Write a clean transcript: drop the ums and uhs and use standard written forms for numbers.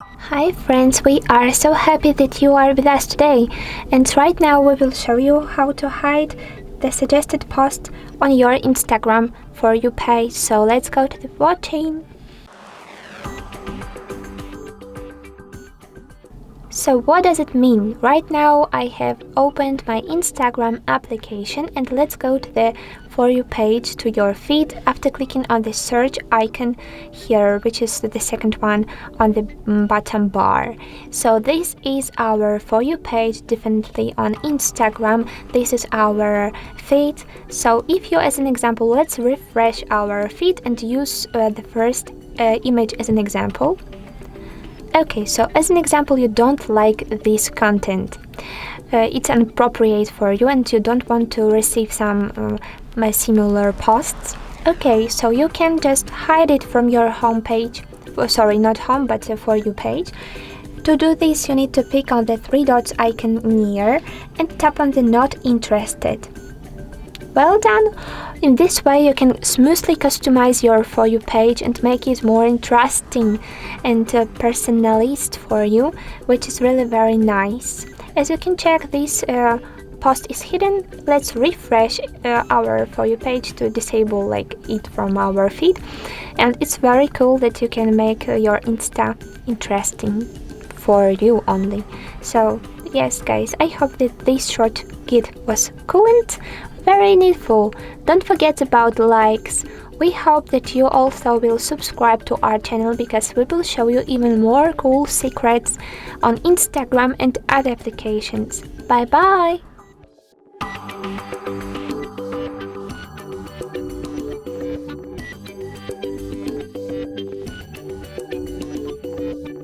Hi friends, we are so happy that you are with us today, and right now we will show you how to hide the suggested post on your Instagram For You page. So let's go to the watching. So what does it mean? Right now I have opened my Instagram application, and let's go to the For You page, to your feed, after clicking on the search icon here, which is the second one on the bottom bar. So this is our For You page, definitely on Instagram. This is our feed. So if you, as an example, let's refresh our feed and use the first image as an example. Okay, so as an example, you don't like this content. It's inappropriate for you and you don't want to receive some similar posts. Okay, so you can just hide it from your home page. Sorry, not home, but For You page. To do this, you need to pick on the three dots icon near and tap on the Not Interested. Well done! In this way you can smoothly customize your For You page and make it more interesting and personalized for you, which is really very nice. As you can check, this post is hidden. Let's refresh our For You page to disable it from our feed, and it's very cool that you can make your Insta interesting for you only. So yes guys, I hope that this short guide was cool and very needful. Don't forget about likes. We hope that you also will subscribe to our channel, because we will show you even more cool secrets on Instagram and other applications. Bye bye!